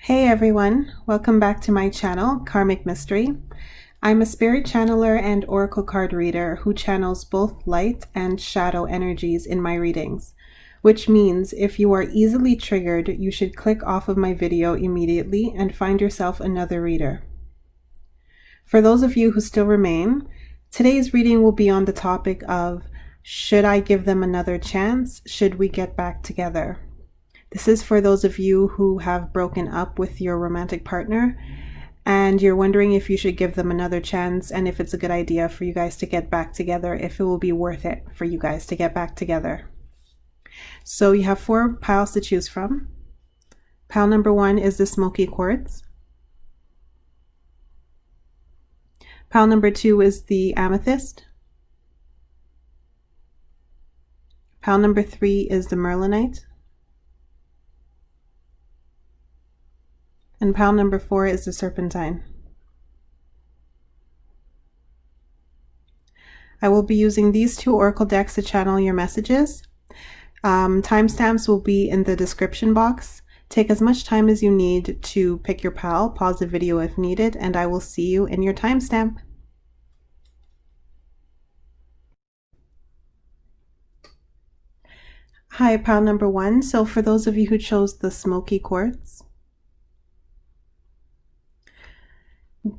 Hey everyone, welcome back to my channel, Karmic Mystery. I'm a spirit channeler and oracle card reader who channels both light and shadow energies in my readings, which means if you are easily triggered, you should click off of my video immediately and find yourself another reader. For those of you who still remain, today's reading will be on the topic of, should I give them another chance? Should we get back together? This is for those of you who have broken up with your romantic partner and you're wondering if you should give them another chance and if it's a good idea for you guys to get back together, if it will be worth it for you guys to get back together. So you have 4 piles to choose from. Pile number 1 is the smoky quartz. Pile number 2 is the amethyst. Pile number 3 is the merlinite. And pile number 4 is the serpentine. I will be using these 2 oracle decks to channel your messages. Timestamps will be in the description box. Take as much time as you need to pick your pile, pause the video if needed, and I will see you in your timestamp. Hi, pile number 1. So for those of you who chose the smoky quartz,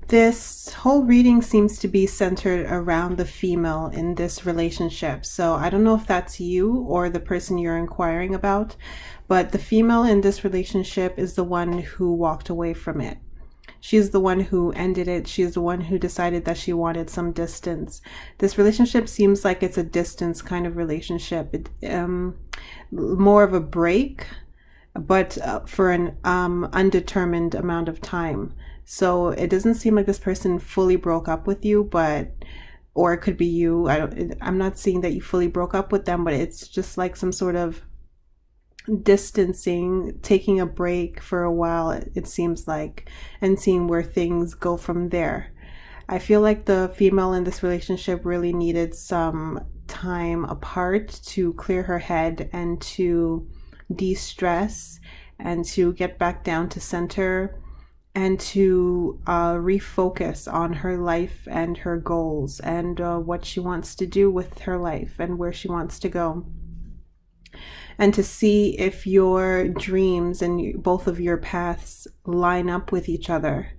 this whole reading seems to be centered around the female in this relationship. So I don't know if that's you or the person you're inquiring about, but the female in this relationship is the one who walked away from it. She's the one who ended it. She's the one who decided that she wanted some distance. This relationship seems like it's a distance kind of relationship. More of a break, but for an undetermined amount of time. So it doesn't seem like this person fully broke up with you, or it could be you. I'm not seeing that you fully broke up with them, but it's just like some sort of distancing, taking a break for a while, it seems like, and seeing where things go from there. I feel like the female in this relationship really needed some time apart to clear her head and to de-stress and to get back down to center and to refocus on her life and her goals and what she wants to do with her life and where she wants to go. And to see if your dreams and both of your paths line up with each other.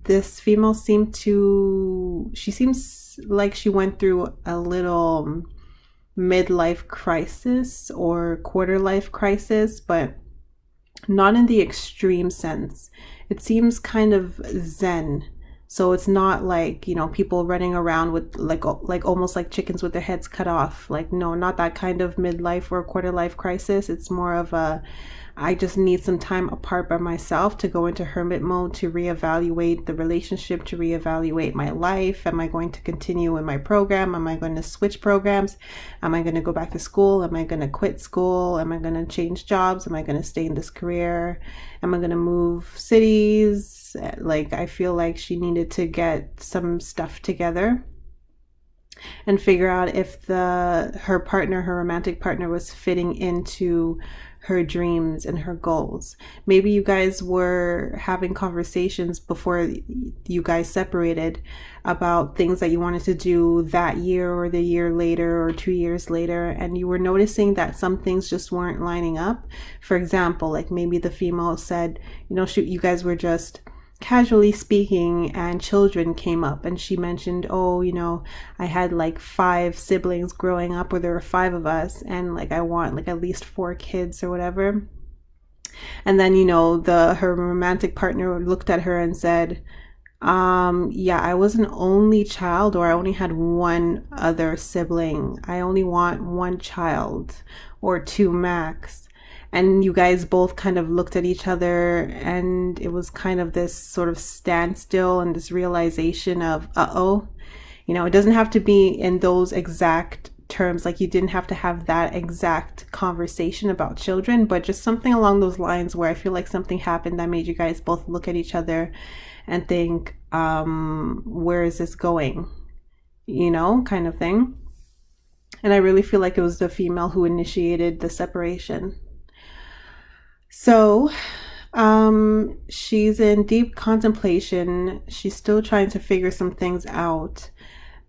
This female seems like she went through a little midlife crisis or quarter life crisis, but not in the extreme sense. It seems kind of zen. So it's not like, people running around with like almost like chickens with their heads cut off. Like, no, not that kind of midlife or quarter life crisis. It's more of I just need some time apart by myself to go into hermit mode, to reevaluate the relationship, to reevaluate my life. Am I going to continue in my program? Am I going to switch programs? Am I going to go back to school? Am I going to quit school? Am I going to change jobs? Am I going to stay in this career? Am I going to move cities? Like, I feel like she needed to get some stuff together and figure out if her romantic partner was fitting into her dreams and her goals. Maybe you guys were having conversations before you guys separated about things that you wanted to do that year or the year later or 2 years later, and you were noticing that some things just weren't lining up. For example, like maybe the female said, you guys were just casually speaking and children came up and she mentioned, I had like 5 siblings growing up, or there were 5 of us, and like I want like at least 4 kids or whatever. And then her romantic partner looked at her and said, I was an only child, or I only had 1 other sibling. I only want 1 child or 2 max. And you guys both kind of looked at each other, and it was kind of this sort of standstill and this realization of, it doesn't have to be in those exact terms. Like, you didn't have to have that exact conversation about children, but just something along those lines where I feel like something happened that made you guys both look at each other and think, where is this going? Kind of thing. And I really feel like it was the female who initiated the separation. So She's in deep contemplation. She's still trying to figure some things out.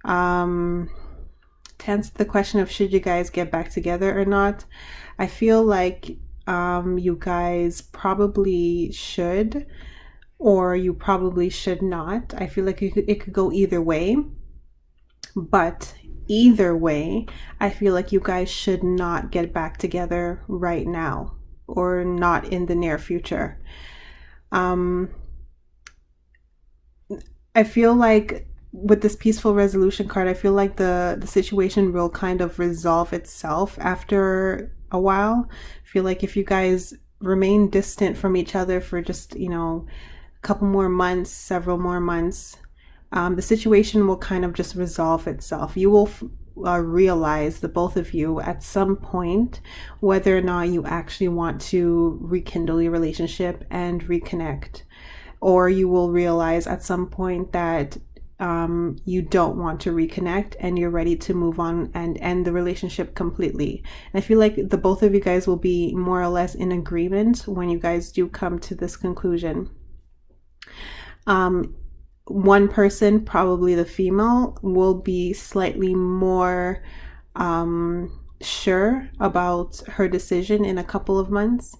Um, to answer the question of should you guys get back together or not, I feel like you guys probably should, or you probably should not. I feel like it could go either way, but either way, I feel like you guys should not get back together right now or not in the near future. Um, I feel like with this peaceful resolution card, I feel like the situation will kind of resolve itself after a while. I feel like if you guys remain distant from each other for just, a couple more months, several more months, the situation will kind of just resolve itself. You will realize, the both of you, at some point, whether or not you actually want to rekindle your relationship and reconnect. Or you will realize at some point that you don't want to reconnect and you're ready to move on and end the relationship completely. And I feel like the both of you guys will be more or less in agreement when you guys do come to this conclusion. One person, probably the female, will be slightly more sure about her decision in a couple of months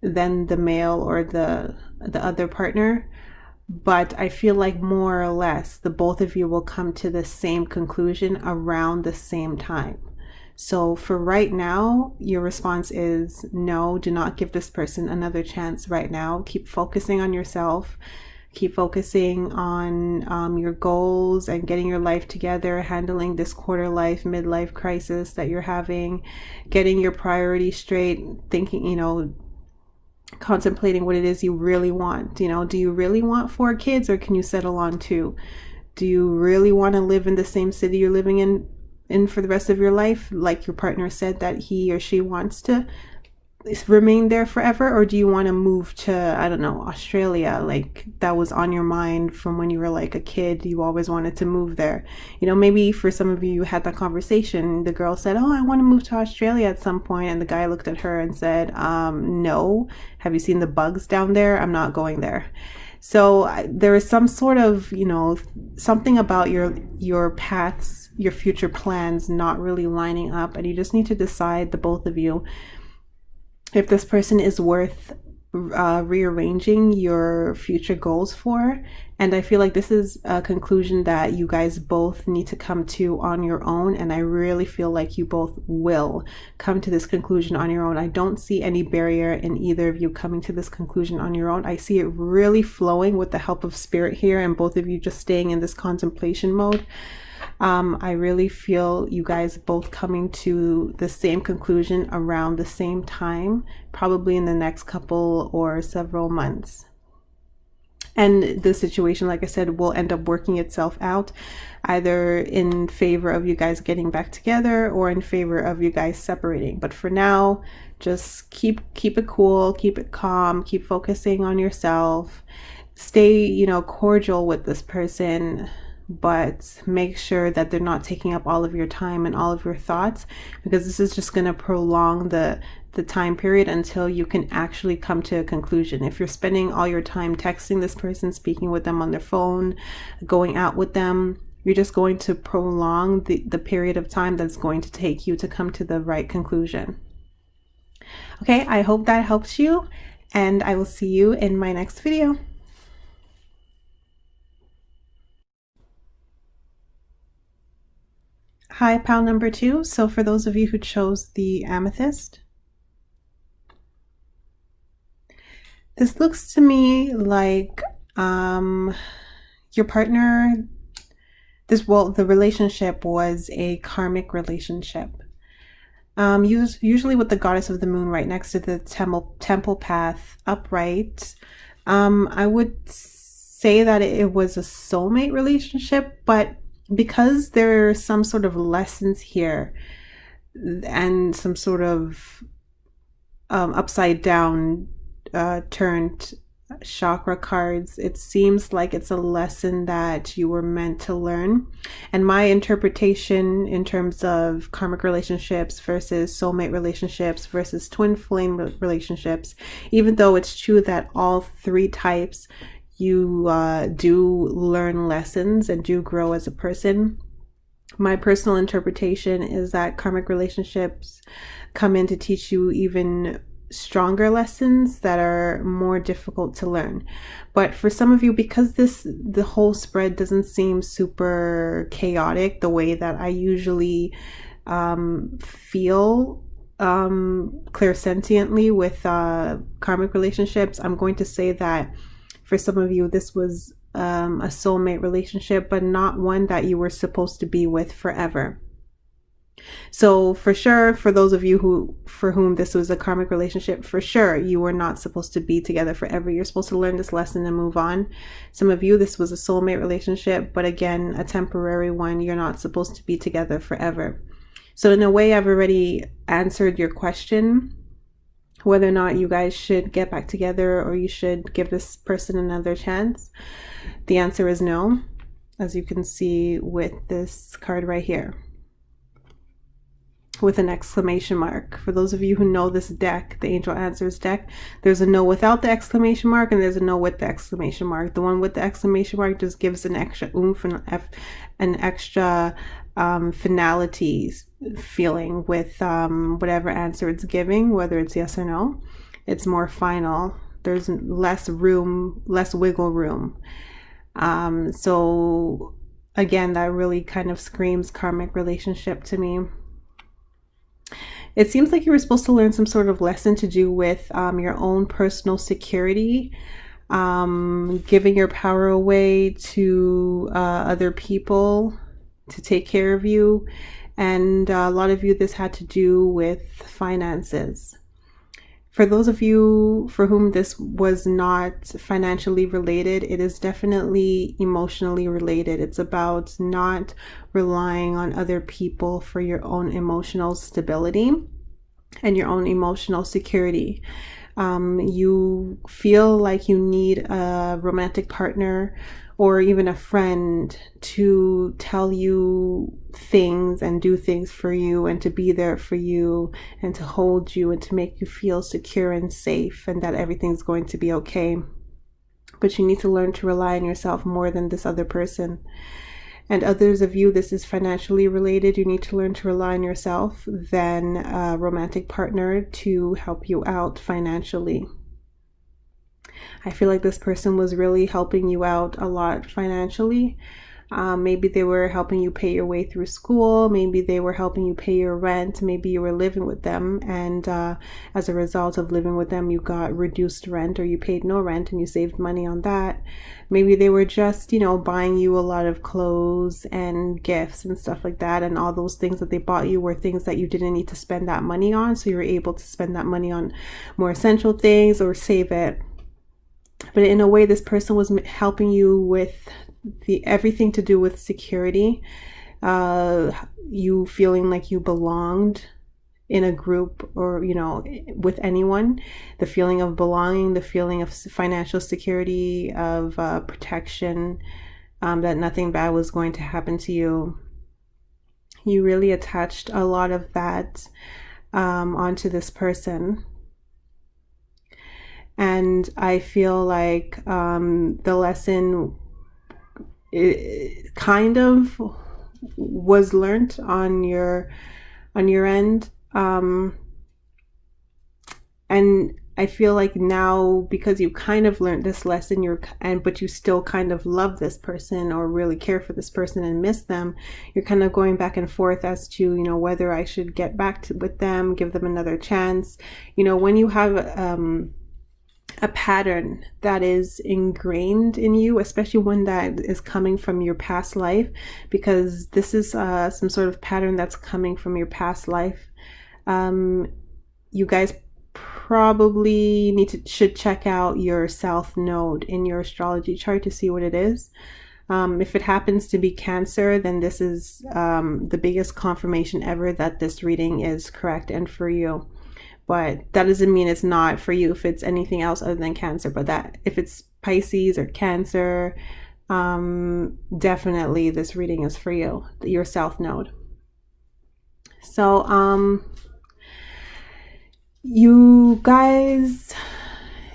than the male or the other partner. But I feel like more or less the both of you will come to the same conclusion around the same time. So for right now, your response is no, do not give this person another chance right now. Keep focusing on yourself. Keep focusing on your goals and getting your life together, handling this quarter life, midlife crisis that you're having, getting your priorities straight, thinking, contemplating what it is you really want. Do you really want 4 kids, or can you settle on 2? Do you really want to live in the same city you're living in for the rest of your life, like your partner said that he or she wants to remain there forever? Or do you want to move to, I don't know, Australia, like that was on your mind from when you were like a kid, you always wanted to move there? Maybe for some of you had that conversation, the girl said, oh, I want to move to Australia at some point, and the guy looked at her and said, no, have you seen the bugs down there? I'm not going there. So there is some sort of, something about your paths, your future plans not really lining up, and you just need to decide, the both of you, if this person is worth rearranging your future goals for. And I feel like this is a conclusion that you guys both need to come to on your own, and I really feel like you both will come to this conclusion on your own. I don't see any barrier in either of you coming to this conclusion on your own. I see it really flowing with the help of spirit here, and both of you just staying in this contemplation mode. I really feel you guys both coming to the same conclusion around the same time, probably in the next couple or several months. And the situation, like I said, will end up working itself out, either in favor of you guys getting back together or in favor of you guys separating. But for now, just keep it cool, keep it calm, keep focusing on yourself, stay, cordial with this person, but make sure that they're not taking up all of your time and all of your thoughts, because this is just going to prolong the time period until you can actually come to a conclusion. If you're spending all your time texting this person, speaking with them on their phone, going out with them, you're just going to prolong the period of time that's going to take you to come to the right conclusion. Okay, I hope that helps you, and I will see you in my next video. Hi, pile number 2. So for those of you who chose the amethyst, this looks to me like your partner, the relationship was a karmic relationship. Usually with the goddess of the moon right next to the temple path upright, I would say that it was a soulmate relationship, but because there are some sort of lessons here and some sort of upside down turned chakra cards, it seems like it's a lesson that you were meant to learn. And my interpretation in terms of karmic relationships versus soulmate relationships versus twin flame relationships, even though it's true that all three types you do learn lessons and do grow as a person, my personal interpretation is that karmic relationships come in to teach you even stronger lessons that are more difficult to learn. But for some of you, because the whole spread doesn't seem super chaotic the way that I usually feel clairsentiently with karmic relationships, I'm going to say that for some of you, this was a soulmate relationship, but not one that you were supposed to be with forever. So for sure, for those of you for whom this was a karmic relationship, for sure, you were not supposed to be together forever. You're supposed to learn this lesson and move on. Some of you, this was a soulmate relationship, but again, a temporary one. You're not supposed to be together forever. So in a way, I've already answered your question, whether or not you guys should get back together or you should give this person another chance. The answer is no, as you can see with this card right here, with an exclamation mark. For those of you who know this deck, the Angel Answers deck, there's a no without the exclamation mark and there's a no with the exclamation mark. The one with the exclamation mark just gives an extra oomph and an extra finality feeling with whatever answer it's giving, whether it's yes or no. It's more final. There's less room, less wiggle room. So again, that really kind of screams karmic relationship to me. It seems like you were supposed to learn some sort of lesson to do with your own personal security, giving your power away to other people to take care of you. And a lot of you, this had to do with finances. For those of you for whom this was not financially related, it is definitely emotionally related. It's about not relying on other people for your own emotional stability and your own emotional security. You feel like you need a romantic partner or even a friend to tell you things and do things for you and to be there for you and to hold you and to make you feel secure and safe and that everything's going to be okay. But you need to learn to rely on yourself more than this other person. And others of you, this is financially related. You need to learn to rely on yourself than a romantic partner to help you out financially. I feel like this person was really helping you out a lot financially. Maybe they were helping you pay your way through school. Maybe they were helping you pay your rent. Maybe you were living with them. And as a result of living with them, you got reduced rent or you paid no rent and you saved money on that. Maybe they were just, buying you a lot of clothes and gifts and stuff like that. And all those things that they bought you were things that you didn't need to spend that money on. So you were able to spend that money on more essential things or save it. But in a way, this person was helping you with everything to do with security, you feeling like you belonged in a group or, with anyone, the feeling of belonging, the feeling of financial security, of protection, that nothing bad was going to happen to you. You really attached a lot of that onto this person. And I feel like the lesson kind of was learned on your end, and I feel like now, because you kind of learned this lesson, but you still kind of love this person or really care for this person and miss them, you're kind of going back and forth as to whether I should get back with them, give them another chance. When you have a pattern that is ingrained in you, especially one that is coming from your past life, because this is some sort of pattern that's coming from your past life. You guys probably should check out your South Node in your astrology chart to see what it is. If it happens to be Cancer, then this is the biggest confirmation ever that this reading is correct and for you. but that doesn't mean it's not for you if it's anything else other than Cancer. But that if it's Pisces or Cancer, definitely this reading is for you, your South Node. So you guys,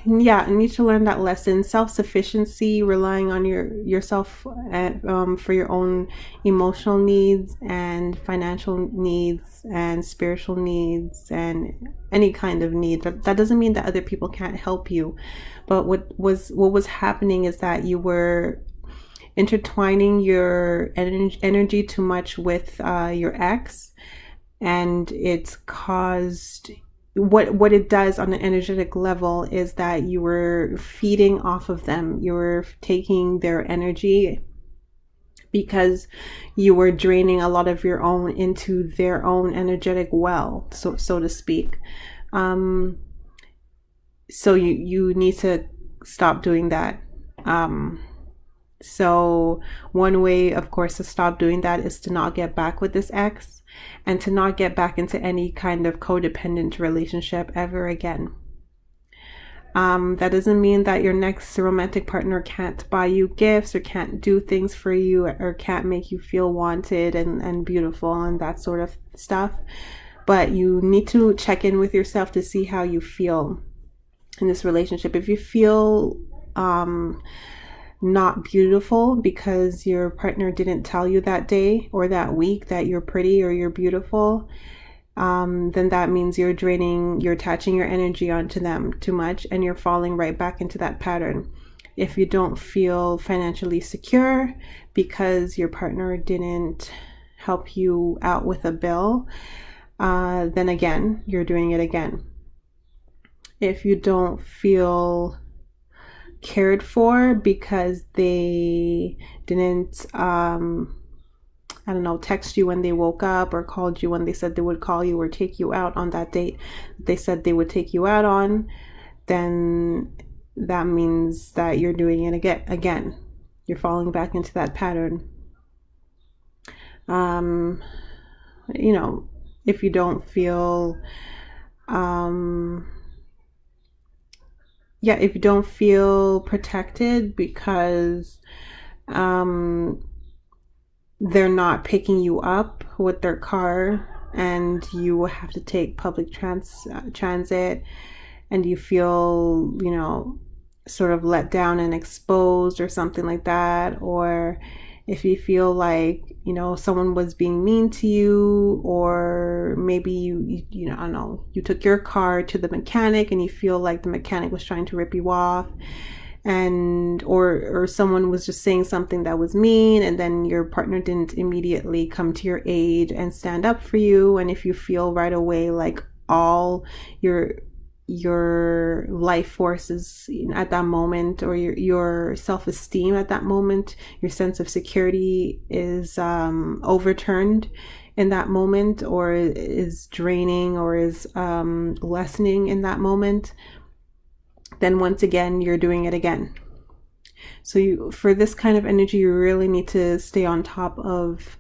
yeah, need to learn that lesson. Self-sufficiency, relying on yourself for your own emotional needs and financial needs and spiritual needs and any kind of need. That doesn't mean that other people can't help you, but what was happening is that you were intertwining your energy too much with your ex, and it's caused, what it does on an energetic level is that you were feeding off of them. You were taking their energy because you were draining a lot of your own into their own energetic well, so to speak. So you need to stop doing that. So one way, of course, to stop doing that is to not get back with this ex and to not get back into any kind of codependent relationship ever again. That doesn't mean that your next romantic partner can't buy you gifts or can't do things for you or can't make you feel wanted and beautiful and that sort of stuff. But you need to check in with yourself to see how you feel in this relationship. If you feel not beautiful because your partner didn't tell you that day or that week that you're pretty or you're beautiful, then that means you're attaching your energy onto them too much and you're falling right back into that pattern. If you don't feel financially secure because your partner didn't help you out with a bill, then again, you're doing it again. If you don't feel cared for because they didn't text you when they woke up or called you when they said they would call you or take you out on that date they said they would take you out on, then that means that you're doing it again. You're falling back into that pattern. If you don't feel if you don't feel protected because they're not picking you up with their car and you have to take public transit and you feel, sort of let down and exposed or something like that, or if you feel like, someone was being mean to you, or maybe you I don't know, you took your car to the mechanic and you feel like the mechanic was trying to rip you off, and or someone was just saying something that was mean and then your partner didn't immediately come to your aid and stand up for you, and if you feel right away like all your life forces at that moment, or your self-esteem at that moment, your sense of security is overturned in that moment, or is draining, or is lessening in that moment, then once again you're doing it again. So for this kind of energy, you really need to stay on top of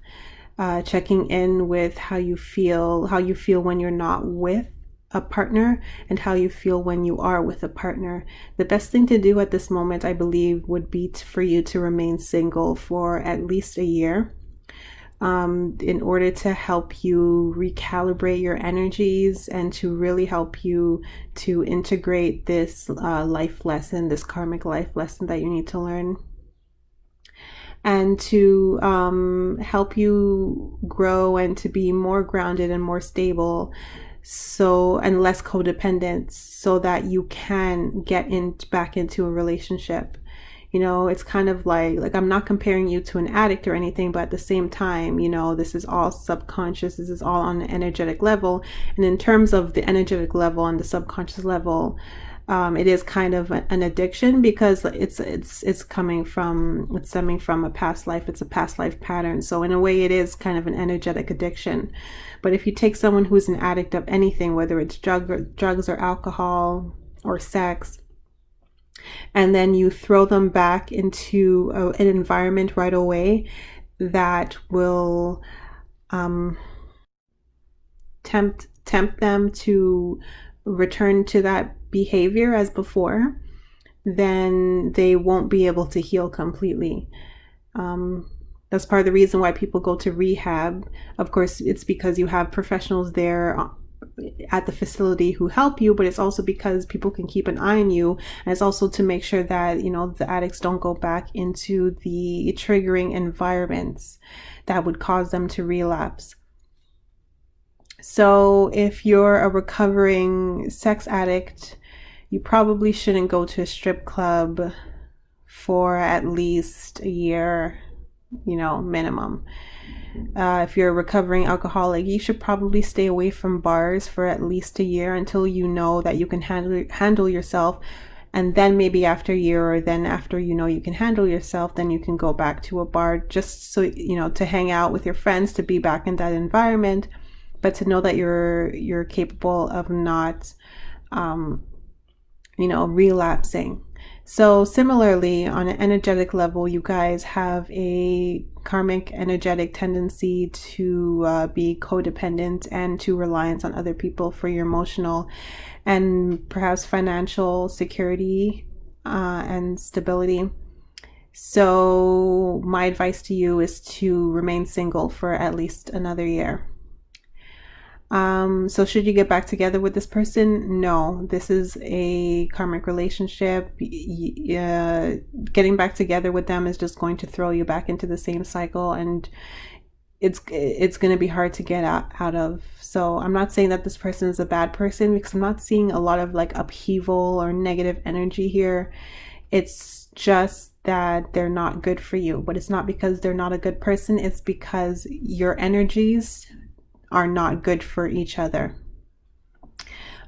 checking in with how you feel when you're not with a partner and how you feel when you are with a partner. The best thing to do at this moment, I believe, would be for you to remain single for at least a year, in order to help you recalibrate your energies and to really help you to integrate this life lesson, this karmic life lesson that you need to learn, and to help you grow and to be more grounded and more stable, and less codependent, so that you can get back into a relationship. It's kind of like I'm not comparing you to an addict or anything, but at the same time, this is all subconscious. This is all on an energetic level. And in terms of the energetic level and the subconscious level, it is kind of an addiction, because it's stemming from a past life. It's a past life pattern. So in a way, it is kind of an energetic addiction. But if you take someone who's an addict of anything, whether it's drugs or alcohol or sex, and then you throw them back into an environment right away that will tempt them to return to that behavior as before, then they won't be able to heal completely. That's part of the reason why people go to rehab. Of course, it's because you have professionals there at the facility who help you, but it's also because people can keep an eye on you. And it's also to make sure that, you know, the addicts don't go back into the triggering environments that would cause them to relapse. So if you're a recovering sex addict, you probably shouldn't go to a strip club for at least a year, you know, minimum. If you're a recovering alcoholic, you should probably stay away from bars for at least a year until you know that you can handle yourself. And then maybe after a year, or then after you know you can handle yourself, then you can go back to a bar, just so, you know, to hang out with your friends, to be back in that environment, but to know that you're capable of not, you know, relapsing. So similarly, on an energetic level, you guys have a karmic energetic tendency to be codependent and to reliance on other people for your emotional and perhaps financial security and stability. So my advice to you is to remain single for at least another year. So should you get back together with this person? No, this is a karmic relationship. Getting back together with them is just going to throw you back into the same cycle, and it's going to be hard to get out of. So I'm not saying that this person is a bad person, because I'm not seeing a lot of like upheaval or negative energy here. It's just that they're not good for you, but it's not because they're not a good person. It's because your energies are not good for each other.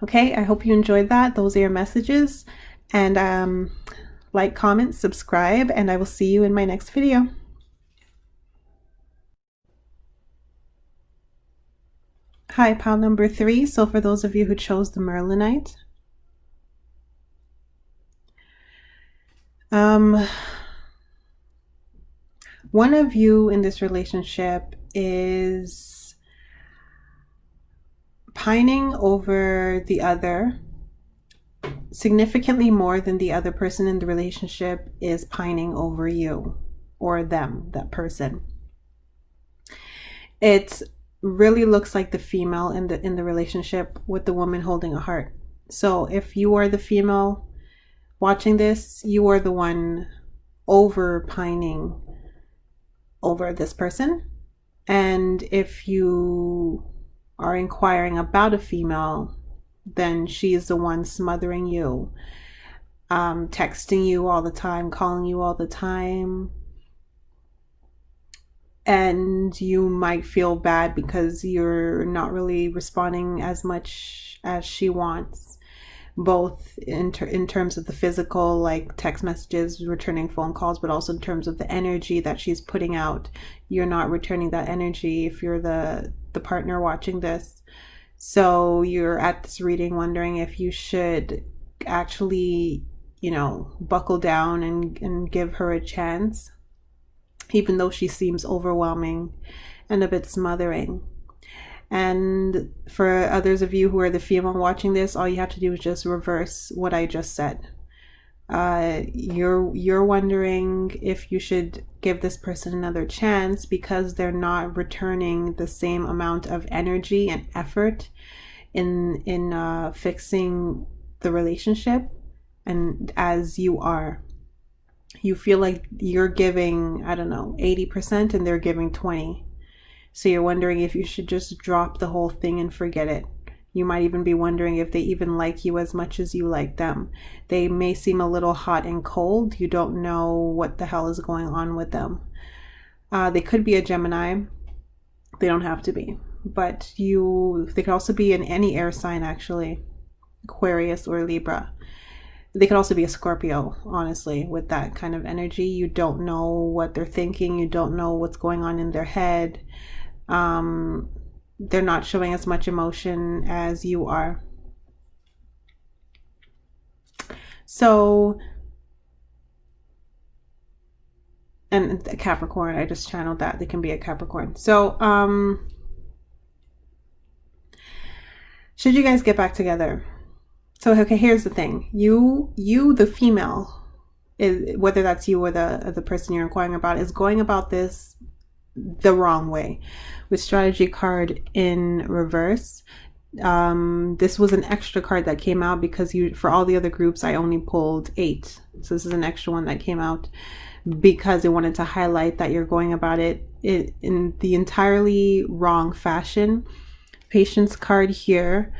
Okay, I hope you enjoyed that. Those are your messages. And like, comment, subscribe, and I will see you in my next video. Hi, pile number 3. So for those of you who chose the Merlinite, one of you in this relationship is pining over the other significantly more than the other person in the relationship is pining over you or them, that person. It really looks like the female in the relationship with the woman holding a heart. So if you are the female watching this, you are the one over pining over this person. And if you are inquiring about a female, then she's the one smothering you, texting you all the time, calling you all the time, and you might feel bad because you're not really responding as much as she wants, both in terms of the physical, like text messages, returning phone calls, but also in terms of the energy that she's putting out. You're not returning that energy if you're the partner watching this. So you're at this reading wondering if you should actually, you know, buckle down and give her a chance, even though she seems overwhelming and a bit smothering. And for others of you who are the female watching this, all you have to do is just reverse what I just said. You're wondering if you should give this person another chance because they're not returning the same amount of energy and effort in fixing the relationship, and as you are. You feel like you're giving, I don't know, 80% and they're giving 20%. So you're wondering if you should just drop the whole thing and forget it. You might even be wondering if they even like you as much as you like them. They may seem a little hot and cold. You don't know what the hell is going on with them. They could be a Gemini. They don't have to be. But they could also be in any air sign, actually. Aquarius or Libra. They could also be a Scorpio, honestly, with that kind of energy. You don't know what they're thinking. You don't know what's going on in their head. They're not showing as much emotion as you are. So, and Capricorn, I just channeled that. They can be a Capricorn. So, should you guys get back together, So, okay, here's the thing. You, the female, whether that's you or the person you're inquiring about, is going about this the wrong way. With strategy card in reverse, this was an extra card that came out because for all the other groups I only pulled 8, so this is an extra one that came out because it wanted to highlight that you're going about it in the entirely wrong fashion. Patience card here,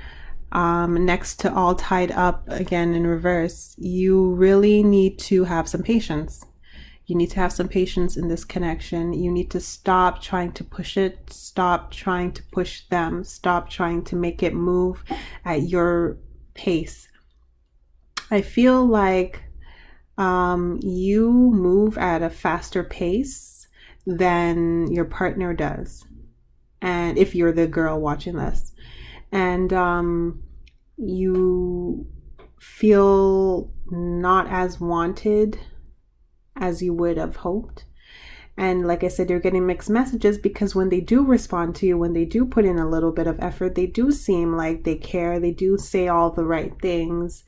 next to all tied up again in reverse. You really need to have some patience. You need to have some patience in this connection. You need to stop trying to push it. Stop trying to push them. Stop trying to make it move at your pace. I feel like you move at a faster pace than your partner does. And if you're the girl watching this, and you feel not as wanted as you would have hoped. And like I said, you're getting mixed messages because when they do respond to you, when they do put in a little bit of effort, they do seem like they care. They do say all the right things.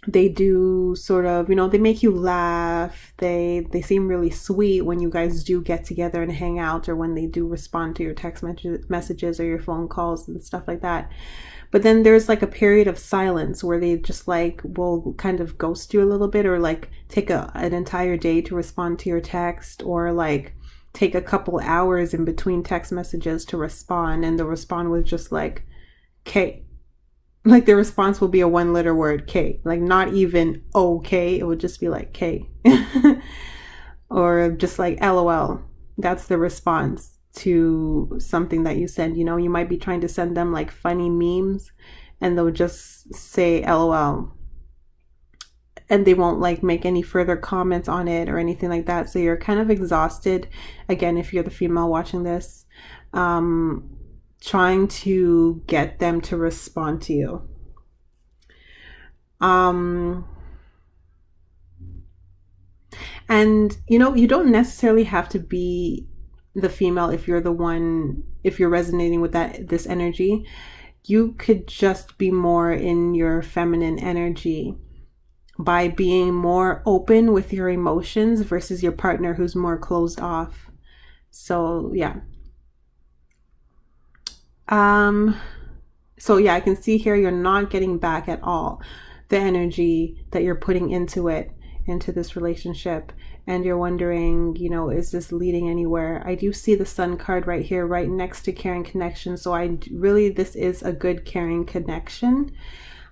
They do sort of, they make you laugh. They seem really sweet when you guys do get together and hang out, or when they do respond to your text messages or your phone calls and stuff like that. But then there's like a period of silence where they just like will kind of ghost you a little bit, or like take an entire day to respond to your text, or like take a couple hours in between text messages to respond. And the response was just like, K. Like the response will be a 1-letter word, K. Like not even okay. It would just be like K. Or just like LOL. That's the response to something that you send. You might be trying to send them like funny memes and they'll just say LOL. And they won't like make any further comments on it or anything like that. So you're kind of exhausted. Again, if you're the female watching this, trying to get them to respond to you. And you don't necessarily have to be the female if you're resonating with this energy. You could just be more in your feminine energy by being more open with your emotions versus your partner who's more closed off. So yeah. So yeah, I can see here you're not getting back at all the energy that you're putting into this relationship, and you're wondering, is this leading anywhere? I do see the Sun card right here, right next to caring connection. So this is a good caring connection.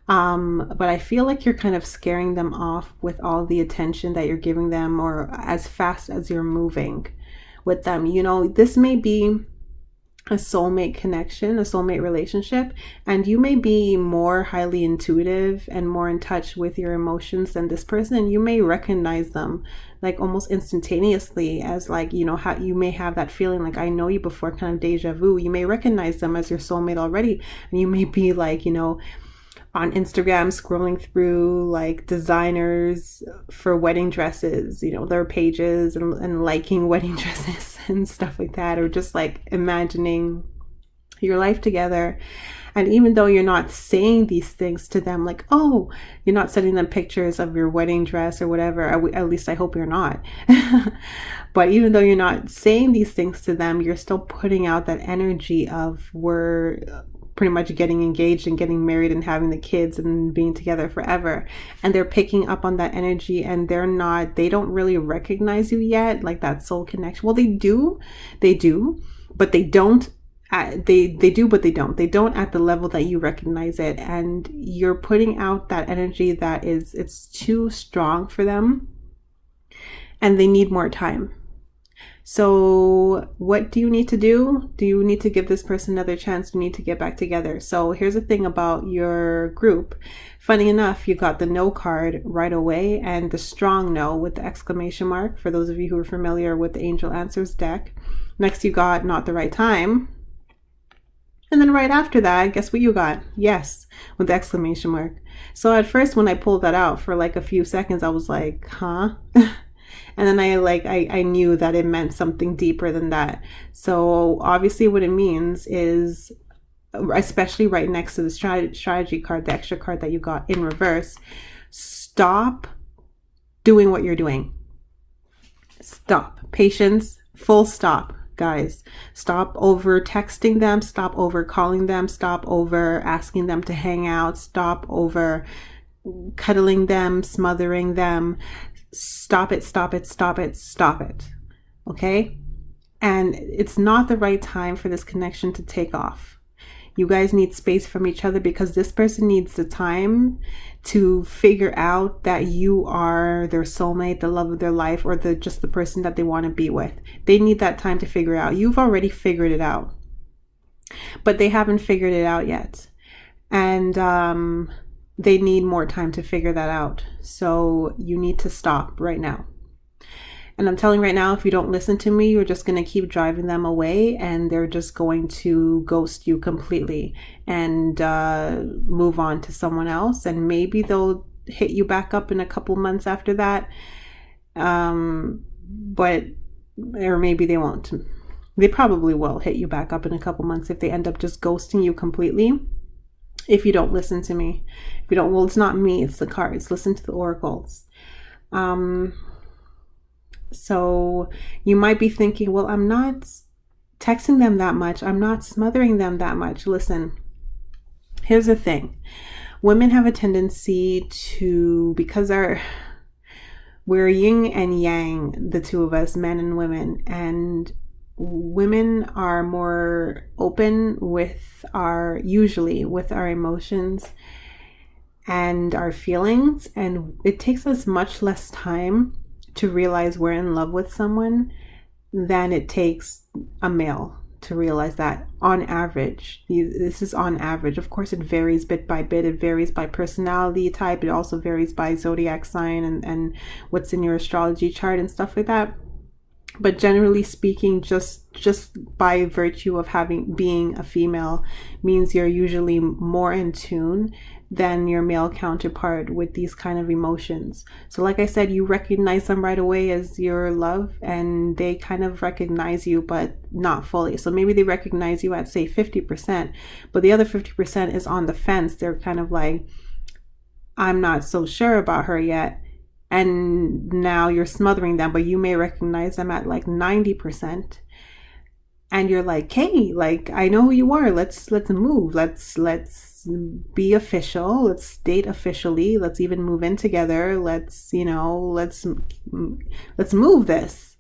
But I feel like you're kind of scaring them off with all the attention that you're giving them, or as fast as you're moving with them. This may be a soulmate connection, a soulmate relationship, and you may be more highly intuitive and more in touch with your emotions than this person, and you may recognize them like almost instantaneously as like, how you may have that feeling like I know you before, kind of deja vu. You may recognize them as your soulmate already, and you may be like, on Instagram scrolling through like designers for wedding dresses, their pages, and liking wedding dresses and stuff like that, or just like imagining your life together. And even though you're not saying these things to them, like, oh, you're not sending them pictures of your wedding dress or whatever, at least I hope you're not. But even though you're not saying these things to them, you're still putting out that energy of we're pretty much getting engaged and getting married and having the kids and being together forever. And they're picking up on that energy, and they don't really recognize you yet, like that soul connection. Well, they do, but they don't. They do, but they don't. They don't at the level that you recognize it, and you're putting out that energy that it's too strong for them, and they need more time. So what do you need to do? Do you need to give this person another chance? You need to get back together. So here's the thing about your group. Funny enough, you got the no card right away, and the strong no with the exclamation mark, for those of you who are familiar with the Angel Answers deck. Next, you got not the right time. And then right after that, guess what you got? Yes, with the exclamation mark. So at first, when I pulled that out for like a few seconds, I was like, huh? And then I knew that it meant something deeper than that. So obviously what it means is especially right next to the strategy card, the extra card that you got in reverse. Stop doing what you're doing. Stop. Patience, full stop, guys. Stop over texting them. Stop over calling them. Stop over asking them to hang out. Stop over cuddling them, smothering them. Stop it, stop it, stop it, stop it. Okay? And it's not the right time for this connection to take off. You guys need space from each other because this person needs the time to figure out that you are their soulmate, the love of their life, or just the person that they want to be with. They need that time to figure it out. You've already figured it out, but they haven't figured it out yet. And they need more time to figure that out. So you need to stop right now. And I'm telling you right now, if you don't listen to me, you're just going to keep driving them away and they're just going to ghost you completely and move on to someone else. And maybe they'll hit you back up in a couple months after that. Or maybe they won't. They probably will hit you back up in a couple months if they end up just ghosting you completely. If you don't listen to me. If you don't, well, it's not me, it's the cards. Listen to the oracles. So you might be thinking, well, I'm not texting them that much. I'm not smothering them that much. Listen, here's the thing. Women have a tendency to, because we're yin and yang, the two of us, men and women, and women are more open usually with our emotions and our feelings, and it takes us much less time to realize we're in love with someone than it takes a male to realize that, on average. This is on average. Of course, it varies bit by bit. It varies by personality type. It also varies by zodiac sign and what's in your astrology chart and stuff like that. But generally speaking, just by virtue of being a female means you're usually more in tune than your male counterpart with these kind of emotions. So like I said, you recognize them right away as your love, and they kind of recognize you, but not fully. So maybe they recognize you at, say, 50%, but the other 50% is on the fence. They're kind of like, I'm not so sure about her yet. And now you're smothering them, but you may recognize them at like 90%. And you're like, hey, like, I know who you are. Let's move. Let's be official. Let's date officially. Let's even move in together. Let's move this.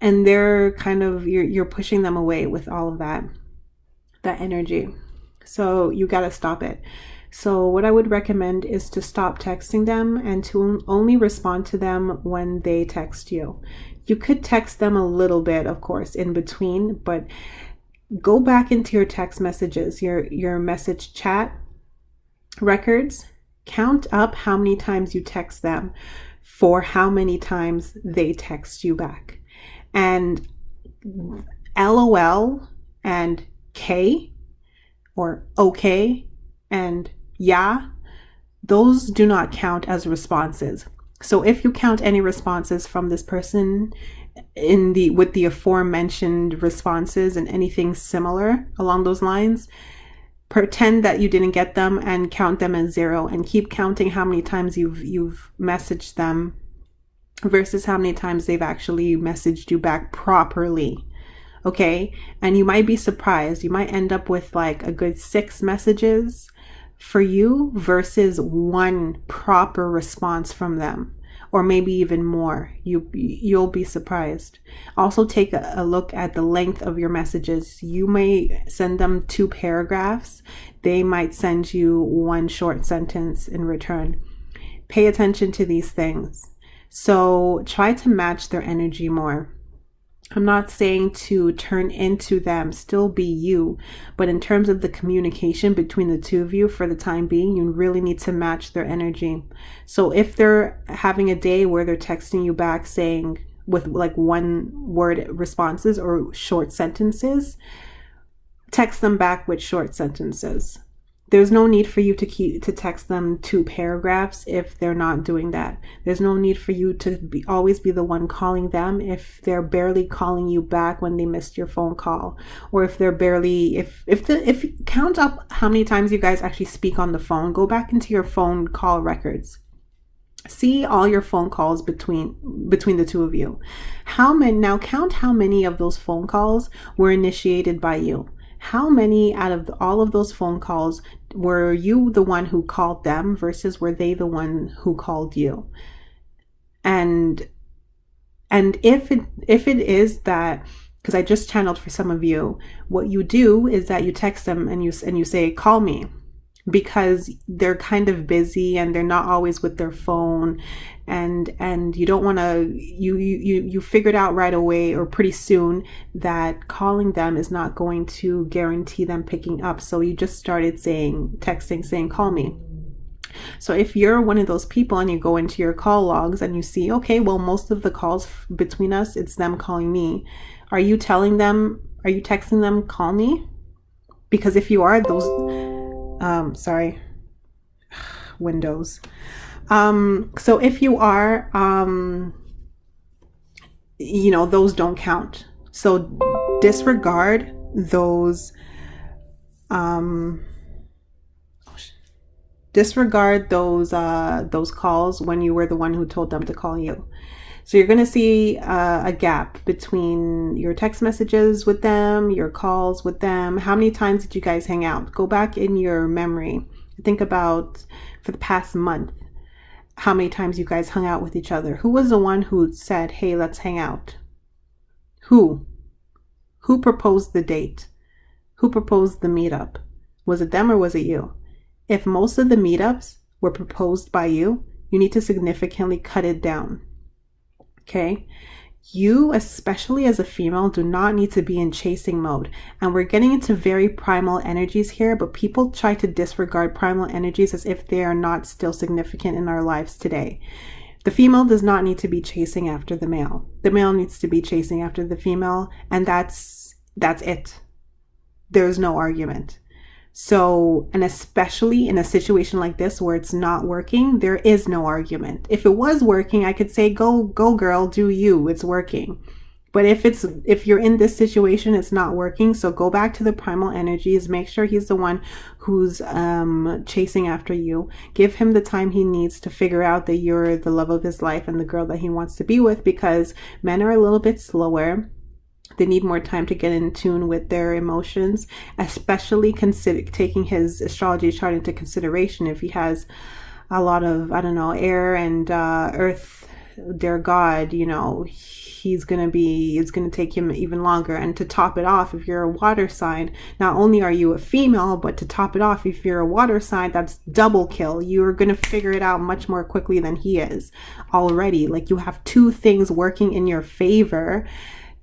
And they're kind of, you're pushing them away with all of that energy. So you got to stop it. So what I would recommend is to stop texting them and to only respond to them when they text you. You could text them a little bit, of course, in between, but go back into your text messages, your message chat records. Count up how many times you text them for how many times they text you back. And LOL and K or okay and yeah, those do not count as responses. So if you count any responses from this person with the aforementioned responses and anything similar along those lines, pretend that you didn't get them and count them as 0 and keep counting how many times you've messaged them versus how many times they've actually messaged you back properly. Okay? And you might be surprised. You might end up with like a good 6 messages for you versus 1 proper response from them, or maybe even more. You'll be surprised. Also take a look at the length of your messages. You may send them 2 paragraphs. They might send you 1 short sentence in return. Pay attention to these things. So try to match their energy more. I'm not saying to turn into them, still be you. But in terms of the communication between the two of you for the time being, you really need to match their energy. So if they're having a day where they're texting you back saying with like 1-word responses or short sentences, text them back with short sentences. There's no need for you to text them 2 paragraphs if they're not doing that. There's no need for you to always be the one calling them if they're barely calling you back when they missed your phone call, or if they're barely if count up how many times you guys actually speak on the phone. Go back into your phone call records. See all your phone calls between the two of you. Count how many of those phone calls were initiated by you. How many out of all of those phone calls were you the one who called them versus were they the one who called you? And if it is that, because I just channeled for some of you, what you do is that you text them and you say, call me, because they're kind of busy and they're not always with their phone, and you don't want to, you figured out right away or pretty soon that calling them is not going to guarantee them picking up. So you just started texting saying, call me. So if you're one of those people and you go into your call logs and you see, okay, well, most of the calls between us, it's them calling me. Are you texting them, call me? Because if you are, Windows. So if you are, those don't count. So disregard those, those calls when you were the one who told them to call you. So you're going to see a gap between your text messages with them, your calls with them. How many times did you guys hang out? Go back in your memory. Think about, for the past month, how many times you guys hung out with each other. Who was the one who said, hey, let's hang out? Who proposed the date? Who proposed the meetup? Was it them or was it you? If most of the meetups were proposed by you, you need to significantly cut it down. Okay? You, especially as a female, do not need to be in chasing mode. And we're getting into very primal energies here, but people try to disregard primal energies as if they are not still significant in our lives today. The female does not need to be chasing after the male. The male needs to be chasing after the female, and that's it. There's no argument. So, and especially in a situation like this where it's not working, there is no argument. If it was working, I could say, go girl, do you, it's working. But if you're in this situation, it's not working. So go back to the primal energies, make sure he's the one who's chasing after you. Give him the time he needs to figure out that you're the love of his life and the girl that he wants to be with, because men are a little bit slower. They need more time to get in tune with their emotions, especially taking his astrology chart into consideration. If he has a lot of, air and earth, their God, it's going to take him even longer. And to top it off, if you're a water sign, not only are you a female, but to top it off, if you're a water sign, that's double kill. You're going to figure it out much more quickly than he is already. Like, you have 2 things working in your favor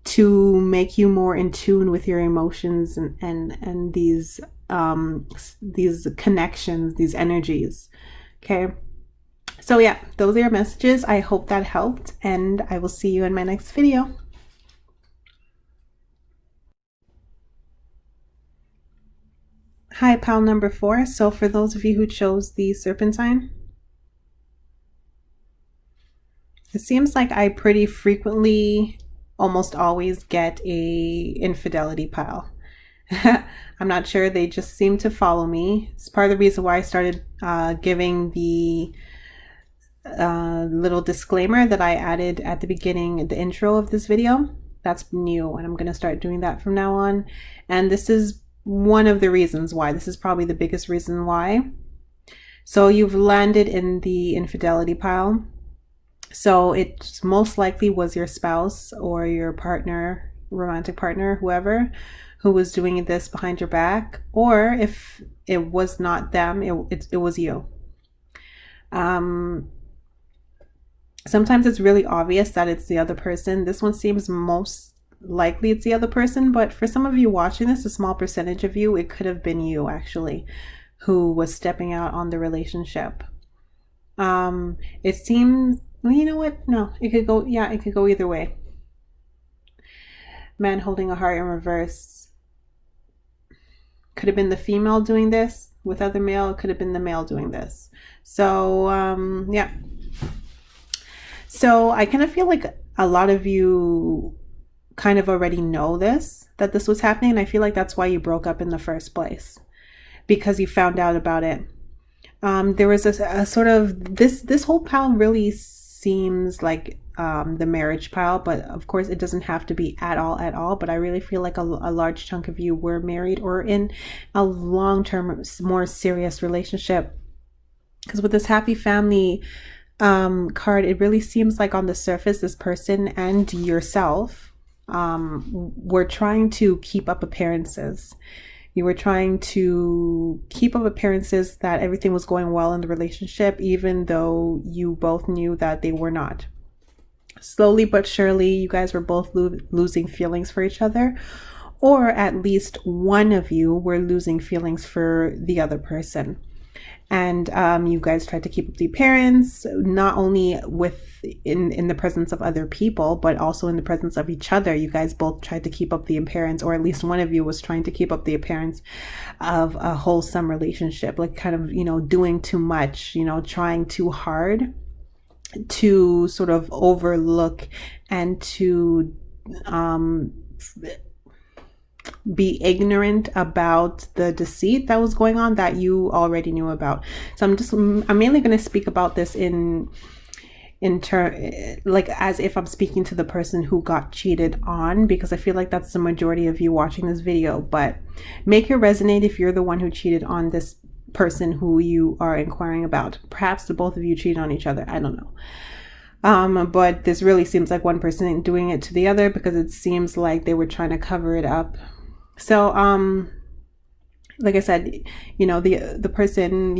to make you more in tune with your emotions and these connections, these energies. Okay. So yeah, those are your messages. I hope that helped, and I will see you in my next video. Hi, pal number 4. So for those of you who chose the serpentine, it seems like I pretty frequently, almost always, get a infidelity pile. I'm not sure, they just seem to follow me. It's part of the reason why I started giving the little disclaimer that I added at the beginning, the intro of this video. That's new, and I'm going to start doing that from now on. And this is one of the reasons why. This is probably the biggest reason why. So you've landed in the infidelity pile. So it most likely was your spouse or your partner, romantic partner, whoever, who was doing this behind your back. Or if it was not them, it was you. Sometimes it's really obvious that it's the other person. This one seems most likely it's the other person, but for some of you watching this, a small percentage of you, it could have been you actually, who was stepping out on the relationship. It seems, well, you know what? No, it could go either way. Man holding a heart in reverse. Could have been the female doing this with other male. It could have been the male doing this. So yeah. So I kind of feel like a lot of you kind of already know that this was happening. And I feel like that's why you broke up in the first place, because you found out about it. There was a sort of this whole pile really seems like the marriage pile, but of course it doesn't have to be at all. But I really feel like a large chunk of you were married or in a long-term, more serious relationship. Because with this happy family card, it really seems like on the surface, this person and yourself were trying to keep up appearances. You were trying to keep up appearances that everything was going well in the relationship, even though you both knew that they were not. Slowly but surely, you guys were both losing feelings for each other, or at least one of you were losing feelings for the other person. And you guys tried to keep up the appearance, not only in the presence of other people, but also in the presence of each other. You guys both tried to keep up the appearance, or at least one of you was trying to keep up the appearance of a wholesome relationship, like kind of, doing too much, trying too hard to sort of overlook and to be ignorant about the deceit that was going on that you already knew about. So I'm mainly going to speak about this in like as if I'm speaking to the person who got cheated on, because I feel like that's the majority of you watching this video. But make it resonate if you're the one who cheated on this person who you are inquiring about. Perhaps the both of you cheated on each other. I don't know. But this really seems like one person doing it to the other, because it seems like they were trying to cover it up. So, like I said, the person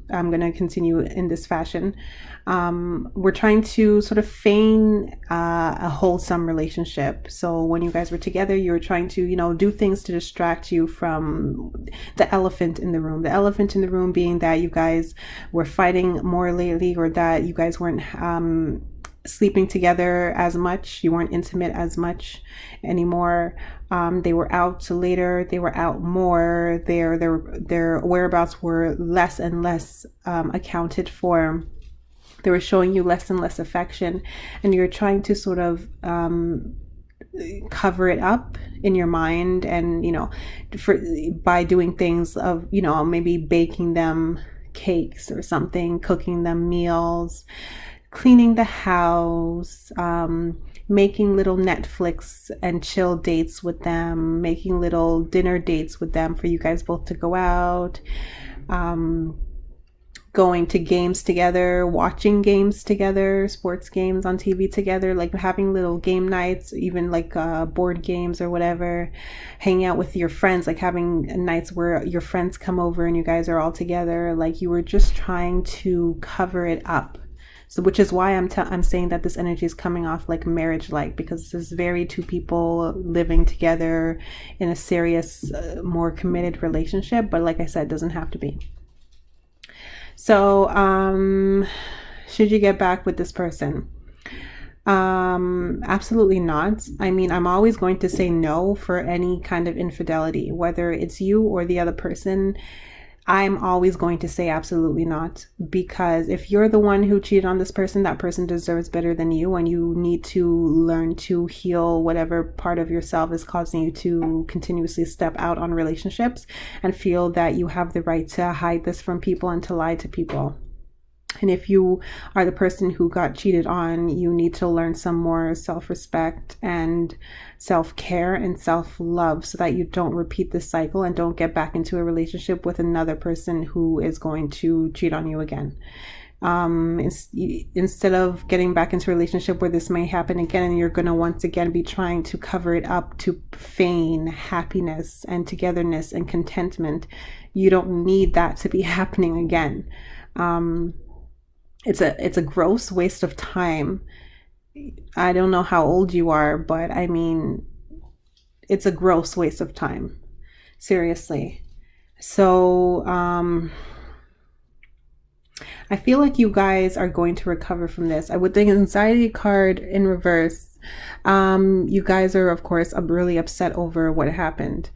I'm going to continue in this fashion. We're trying to sort of feign a wholesome relationship. So when you guys were together, you were trying to, do things to distract you from the elephant in the room. The elephant in the room being that you guys were fighting more lately, or that you guys weren't sleeping together as much. You weren't intimate as much anymore. They were out later. They were out more. Their whereabouts were less and less accounted for. They were showing you less and less affection, and you're trying to sort of cover it up in your mind, and by doing things of maybe baking them cakes or something, cooking them meals, cleaning the house, making little Netflix and chill dates with them, making little dinner dates with them for you guys both to go out, going to games together, watching games together, sports games on TV together, like having little game nights, even like board games or whatever, hanging out with your friends, like having nights where your friends come over and you guys are all together. Like you were just trying to cover it up. So, which is why I'm saying that this energy is coming off like marriage-like, because this is very two people living together in a serious, more committed relationship. But like I said, it doesn't have to be. So, should you get back with this person? Absolutely not. I mean, I'm always going to say no for any kind of infidelity, whether it's you or the other person. I'm always going to say absolutely not, because if you're the one who cheated on this person, that person deserves better than you, and you need to learn to heal whatever part of yourself is causing you to continuously step out on relationships and feel that you have the right to hide this from people and to lie to people. And if you are the person who got cheated on, you need to learn some more self-respect and self-care and self-love, so that you don't repeat this cycle and don't get back into a relationship with another person who is going to cheat on you again. Instead of getting back into a relationship where this may happen again, and you're going to once again be trying to cover it up to feign happiness and togetherness and contentment, you don't need that to be happening again. It's a gross waste of time. I don't know how old you are, but I mean, it's a gross waste of time. Seriously. So, I feel like you guys are going to recover from this. With the anxiety card in reverse, you guys are, of course, really upset over what happened.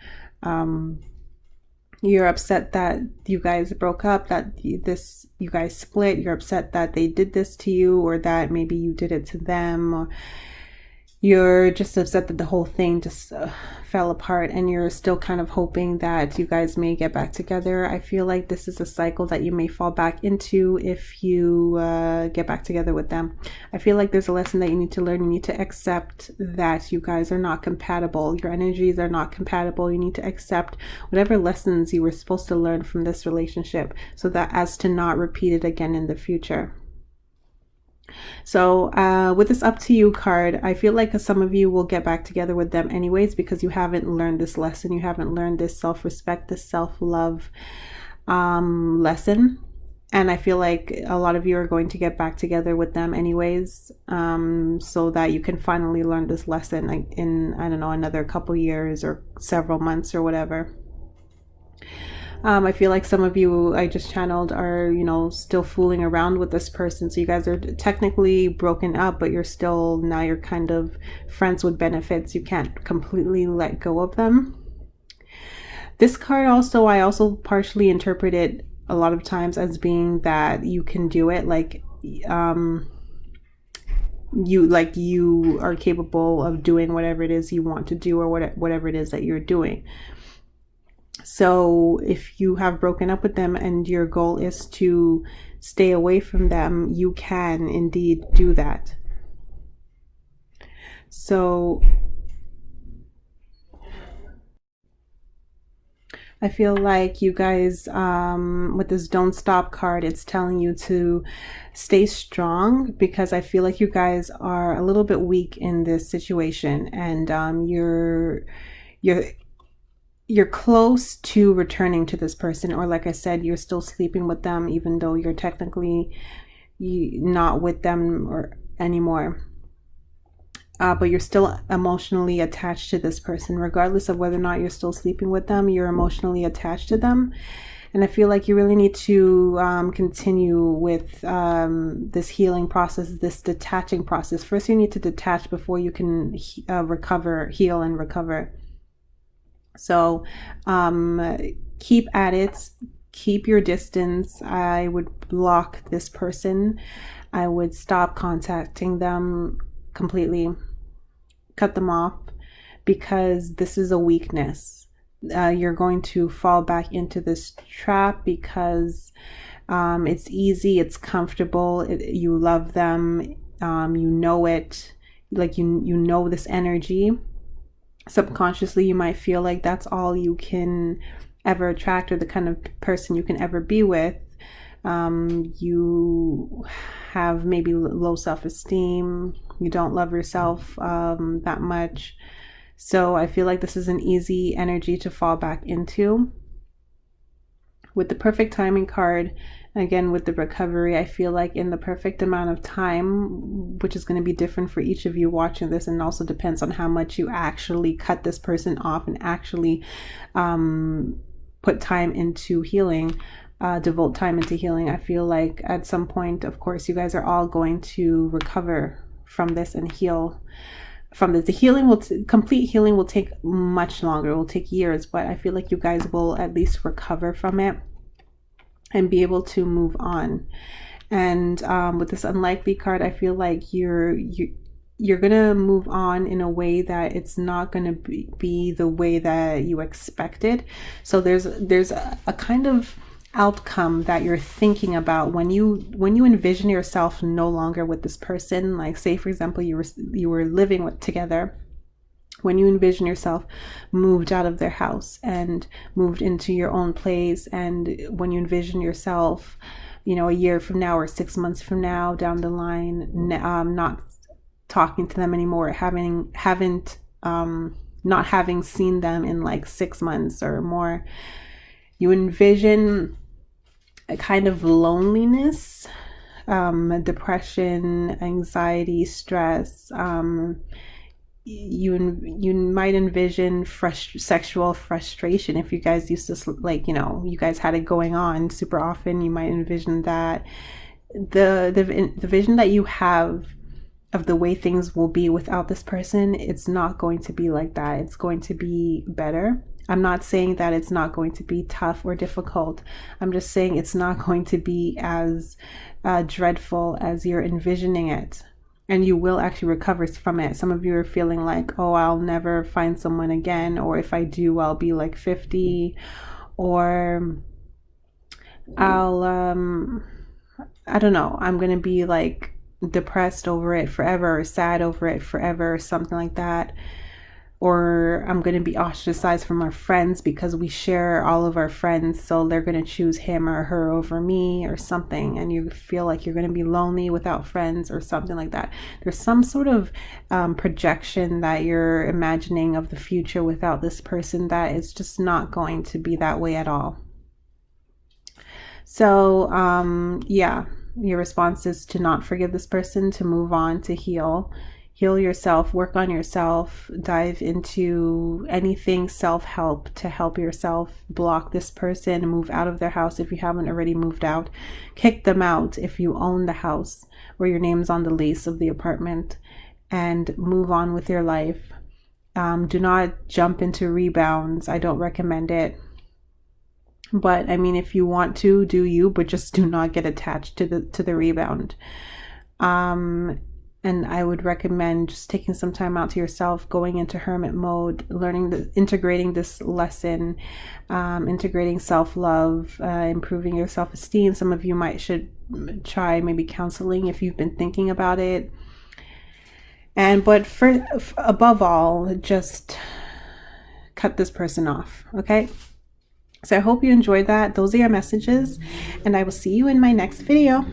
You're upset that you guys broke up, that you guys split. You're upset that they did this to you, or that maybe you did it to them, or you're just upset that the whole thing just fell apart, and you're still kind of hoping that you guys may get back together. I feel like this is a cycle that you may fall back into if you get back together with them. I feel like there's a lesson that you need to learn. You need to accept that you guys are not compatible. Your energies are not compatible. You need to accept whatever lessons you were supposed to learn from this relationship, so that as to not repeat it again in the future. So with this up to you card, I feel like some of you will get back together with them anyways, because you haven't learned this lesson. You haven't learned this self-respect, this self-love lesson. And I feel like a lot of you are going to get back together with them anyways, so that you can finally learn this lesson in, I don't know, another couple years or several months or whatever. I feel like some of you I just channeled are, still fooling around with this person. So you guys are technically broken up, but now you're kind of friends with benefits. You can't completely let go of them. This card also, I also partially interpret it a lot of times as being that you can do it. Like, you are capable of doing whatever it is you want to do, or whatever it is that you're doing. So if you have broken up with them and your goal is to stay away from them, you can indeed do that. So I feel like you guys, with this Don't Stop card, it's telling you to stay strong, because I feel like you guys are a little bit weak in this situation, and you're close to returning to this person, or like I said, you're still sleeping with them even though you're technically not with them or anymore. But you're still emotionally attached to this person. Regardless of whether or not you're still sleeping with them, you're emotionally attached to them. And I feel like you really need to continue with this healing process, this detaching process. First, you need to detach before you can heal and recover. So keep at it, keep your distance. I would block this person. I would stop contacting them completely, cut them off, because this is a weakness. You're going to fall back into this trap because it's easy, it's comfortable, you love them, you know it, like you know this energy. Subconsciously, you might feel like that's all you can ever attract, or the kind of person you can ever be with. You have maybe low self-esteem. You don't love yourself that much. So I feel like this is an easy energy to fall back into. With the perfect timing card, again, with the recovery, I feel like in the perfect amount of time, which is going to be different for each of you watching this, and also depends on how much you actually cut this person off and actually put time into healing, devote time into healing. I feel like at some point, of course, you guys are all going to recover from this and heal from this. The healing complete healing will take much longer. It will take years, but I feel like you guys will at least recover from it and be able to move on. And with this unlikely card, I feel like you're gonna move on in a way that it's not gonna be the way that you expected. So there's a kind of outcome that you're thinking about when you envision yourself no longer with this person. Like, say for example, you were living together. When you envision yourself moved out of their house and moved into your own place, and when you envision yourself, a year from now or 6 months from now down the line, not talking to them anymore, not having seen them in like 6 months or more, you envision a kind of loneliness, depression, anxiety, stress. You might envision sexual frustration. If you guys used to, you guys had it going on super often, you might envision that. The vision that you have of the way things will be without this person, it's not going to be like that. It's going to be better. I'm not saying that it's not going to be tough or difficult. I'm just saying it's not going to be as dreadful as you're envisioning it. And you will actually recover from it. Some of you are feeling like, oh, I'll never find someone again. Or if I do, I'll be like 50. Or I'll, I don't know, I'm going to be like depressed over it forever, or sad over it forever, or something like that. Or I'm going to be ostracized from our friends because we share all of our friends, so they're going to choose him or her over me or something, and you feel like you're going to be lonely without friends or something like that. There's some sort of projection that you're imagining of the future without this person that is just not going to be that way at all. So yeah, your response is to not forgive this person, to move on, to heal yourself, work on yourself, dive into anything self-help to help yourself, block this person, move out of their house if you haven't already moved out, kick them out if you own the house or your name's on the lease of the apartment, and move on with your life. Do not jump into rebounds. I don't recommend it. But I mean, if you want to, do you, but just do not get attached to the rebound. And I would recommend just taking some time out to yourself, going into hermit mode, integrating this lesson, integrating self-love, improving your self-esteem. Some of you should try maybe counseling if you've been thinking about it. But above all, just cut this person off, okay? So I hope you enjoyed that. Those are your messages, and I will see you in my next video.